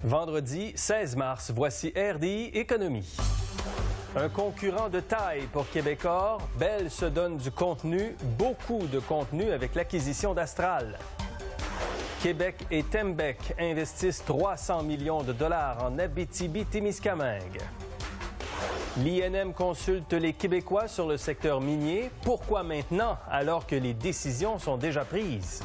Vendredi 16 mars, voici RDI Économie. Un concurrent de taille pour Québecor, Bell se donne du contenu, beaucoup de contenu avec l'acquisition d'Astral. Québec et Tembec investissent 300 millions de dollars en Abitibi-Témiscamingue. L'INM consulte les Québécois sur le secteur minier. Pourquoi maintenant, alors que les décisions sont déjà prises?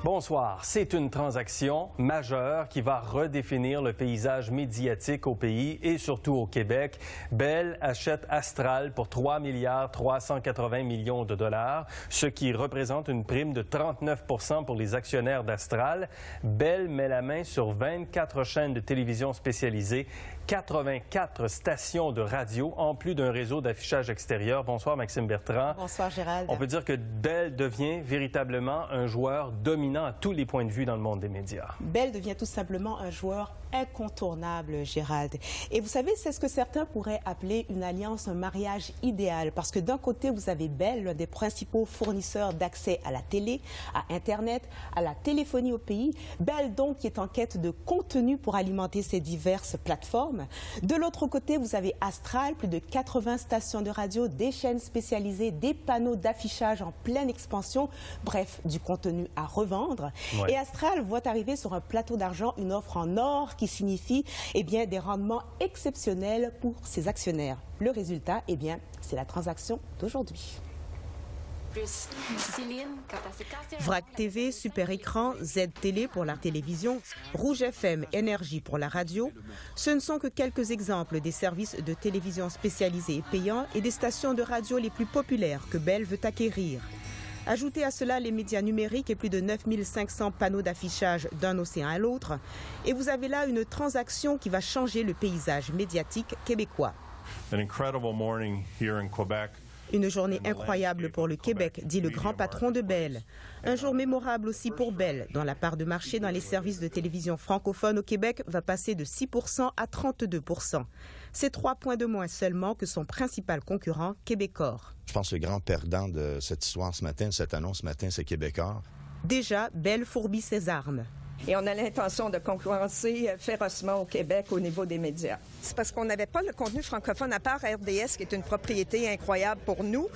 Bonsoir. C'est une transaction majeure qui va redéfinir le paysage médiatique au pays et surtout au Québec. Bell achète Astral pour 3,380 millions de dollars, ce qui représente une prime de 39 % pour les actionnaires d'Astral. Bell met la main sur 24 chaînes de télévision spécialisées, 84 stations de radio, en plus d'un réseau d'affichage extérieur. Bonsoir, Maxime Bertrand. Bonsoir, Gérald. On peut dire que Bell devient véritablement un joueur dominant à tous les points de vue dans le monde des médias. Bell devient tout simplement un joueur incontournable, Gérald. Et vous savez, c'est ce que certains pourraient appeler une alliance, un mariage idéal. Parce que d'un côté, vous avez Bell, l'un des principaux fournisseurs d'accès à la télé, à Internet, à la téléphonie au pays. Bell, donc, qui est en quête de contenu pour alimenter ses diverses plateformes. De l'autre côté, vous avez Astral, plus de 80 stations de radio, des chaînes spécialisées, des panneaux d'affichage en pleine expansion. Bref, du contenu à revendre. Ouais. Et Astral voit arriver sur un plateau d'argent une offre en or qui signifie des rendements exceptionnels pour ses actionnaires. Le résultat, c'est la transaction d'aujourd'hui. VRAC TV, Super Écran, Z Télé pour la télévision, Rouge FM, Énergie pour la radio, ce ne sont que quelques exemples des services de télévision spécialisés et payants et des stations de radio les plus populaires que Bell veut acquérir. Ajoutez à cela les médias numériques et plus de 9500 panneaux d'affichage d'un océan à l'autre, et vous avez là une transaction qui va changer le paysage médiatique québécois. Une journée incroyable pour le Québec, dit le grand patron de Bell. Un jour mémorable aussi pour Bell, dont la part de marché dans les services de télévision francophones au Québec va passer de 6 % à 32 %. C'est 3 points de moins seulement que son principal concurrent, Québecor. Je pense que le grand perdant de cette histoire ce matin, de cette annonce ce matin, c'est Québecor. Déjà, Bell fourbit ses armes. Et on a l'intention de concurrencer férocement au Québec au niveau des médias. C'est parce qu'on n'avait pas le contenu francophone, à part RDS, qui est une propriété incroyable pour nous.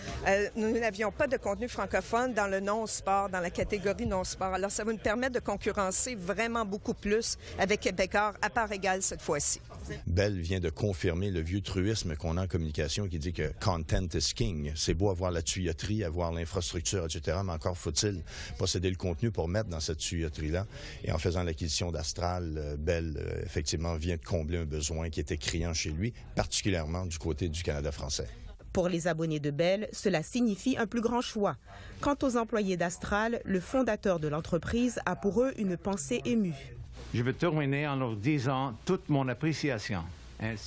Nous n'avions pas de contenu francophone dans le non-sport, dans la catégorie non-sport. Alors, ça va nous permettre de concurrencer vraiment beaucoup plus avec Québecor, à part égale cette fois-ci. Bell vient de confirmer le vieux truisme qu'on a en communication qui dit que « content is king ». C'est beau avoir la tuyauterie, avoir l'infrastructure, etc., mais encore faut-il posséder le contenu pour mettre dans cette tuyauterie-là. Et en faisant l'acquisition d'Astral, Bell, effectivement, vient de combler un besoin qui était criant chez lui, particulièrement du côté du Canada français. Pour les abonnés de Bell, cela signifie un plus grand choix. Quant aux employés d'Astral, le fondateur de l'entreprise a pour eux une pensée émue. Je vais terminer en leur disant toute mon appréciation.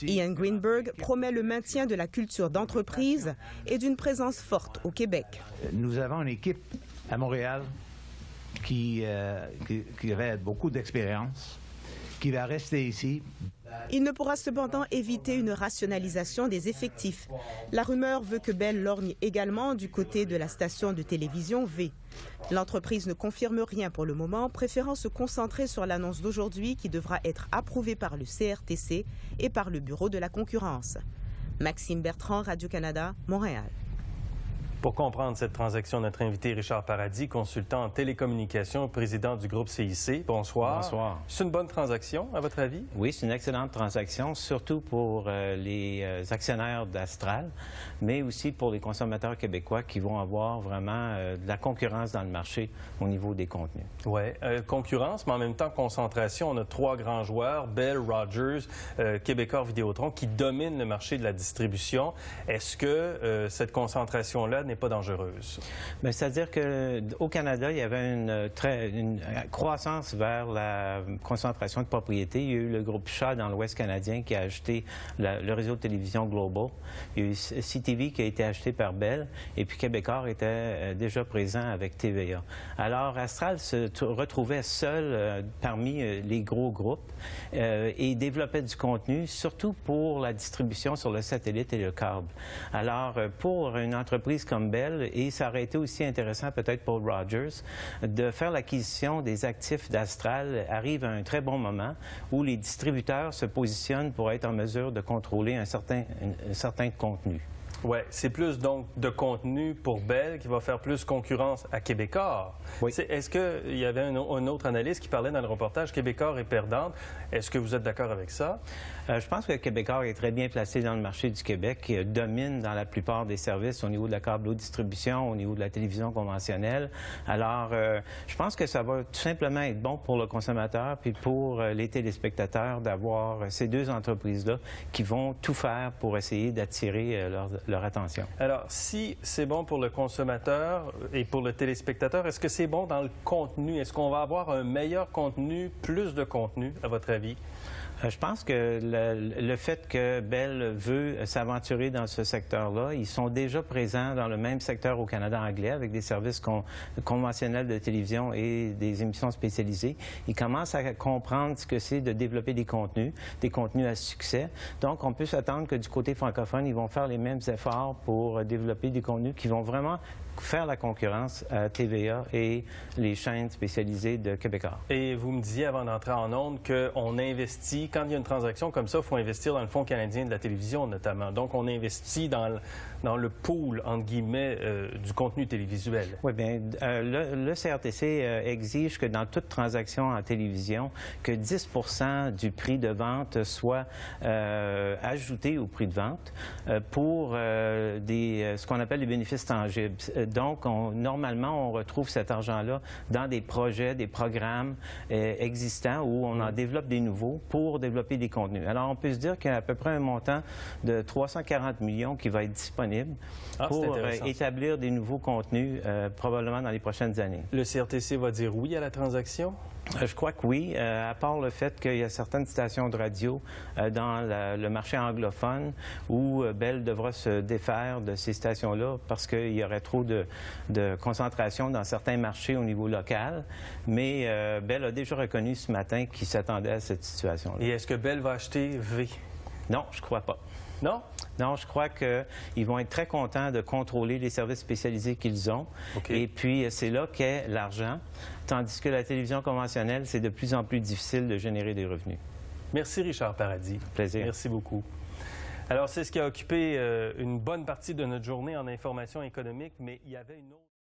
Ian Greenberg promet le maintien de la culture d'entreprise et d'une présence forte au Québec. Nous avons une équipe à Montréal qui avait beaucoup d'expérience, qui va rester ici. Il ne pourra cependant éviter une rationalisation des effectifs. La rumeur veut que Bell lorgne également du côté de la station de télévision V. L'entreprise ne confirme rien pour le moment, préférant se concentrer sur l'annonce d'aujourd'hui qui devra être approuvée par le CRTC et par le Bureau de la concurrence. Maxime Bertrand, Radio-Canada, Montréal. Pour comprendre cette transaction, notre invité Richard Paradis, consultant en télécommunications, président du groupe CIC. Bonsoir. Bonsoir. C'est une bonne transaction, à votre avis? Oui, c'est une excellente transaction, surtout pour les actionnaires d'Astral, mais aussi pour les consommateurs québécois qui vont avoir vraiment de la concurrence dans le marché au niveau des contenus. Oui, concurrence, mais en même temps concentration. On a 3 grands joueurs, Bell, Rogers, Québecor, Vidéotron, qui dominent le marché de la distribution. Est-ce que cette concentration-là n'est pas dangereuse? C'est-à-dire qu'au Canada, il y avait une croissance vers la concentration de propriété. Il y a eu le groupe Shaw dans l'Ouest canadien qui a acheté le réseau de télévision Global. Il y a eu CTV qui a été acheté par Bell, et puis Québecor était déjà présent avec TVA. Alors, Astral se retrouvait seul parmi les gros groupes et développait du contenu, surtout pour la distribution sur le satellite et le câble. Alors, pour une entreprise comme comme Bell, et ça aurait été aussi intéressant peut-être pour Rogers, de faire l'acquisition des actifs d'Astral arrive à un très bon moment où les distributeurs se positionnent pour être en mesure de contrôler un certain contenu. Oui, c'est plus donc de contenu pour Bell qui va faire plus concurrence à Québécois. Oui. Est-ce qu'il y avait un autre analyste qui parlait dans le reportage Québécois est perdante? Est-ce que vous êtes d'accord avec ça? Je pense que Québécois est très bien placé dans le marché du Québec, qui domine dans la plupart des services au niveau de la câble-distribution, au niveau de la télévision conventionnelle. Alors, je pense que ça va tout simplement être bon pour le consommateur puis pour les téléspectateurs d'avoir ces deux entreprises-là qui vont tout faire pour essayer d'attirer leur attention. Alors, si c'est bon pour le consommateur et pour le téléspectateur, est-ce que c'est bon dans le contenu? Est-ce qu'on va avoir un meilleur contenu, plus de contenu, à votre avis? Je pense que le fait que Bell veut s'aventurer dans ce secteur-là, ils sont déjà présents dans le même secteur au Canada anglais avec des services conventionnels de télévision et des émissions spécialisées. Ils commencent à comprendre ce que c'est de développer des contenus à succès. Donc, on peut s'attendre que du côté francophone, ils vont faire les mêmes efforts pour développer des contenus qui vont vraiment faire la concurrence à TVA et les chaînes spécialisées de Québécois. Et vous me disiez avant d'entrer en ondes qu'on investit, quand il y a une transaction comme ça, il faut investir dans le Fonds canadien de la télévision notamment. Donc, on investit dans le pool, entre guillemets, du contenu télévisuel. Oui, bien, le CRTC exige que dans toute transaction en télévision, que 10 % du prix de vente soit ajouté au prix de vente pour ce qu'on appelle les bénéfices tangibles. Donc, normalement, on retrouve cet argent-là dans des projets, des programmes existants où on en développe des nouveaux pour développer des contenus. Alors, on peut se dire qu'il y a à peu près un montant de 340 millions qui va être disponible pour établir des nouveaux contenus probablement dans les prochaines années. Le CRTC va dire oui à la transaction? Je crois que oui, à part le fait qu'il y a certaines stations de radio dans le marché anglophone où Bell devra se défaire de ces stations-là parce qu'il y aurait trop de concentration dans certains marchés au niveau local. Mais Bell a déjà reconnu ce matin qu'il s'attendait à cette situation-là. Et est-ce que Bell va acheter V? Non, je ne crois pas. Non? Non, je crois qu'ils vont être très contents de contrôler les services spécialisés qu'ils ont. Okay. Et puis, c'est là qu'est l'argent, tandis que la télévision conventionnelle, c'est de plus en plus difficile de générer des revenus. Merci, Richard Paradis. Plaisir. Merci beaucoup. Alors, c'est ce qui a occupé une bonne partie de notre journée en information économique, mais il y avait une autre...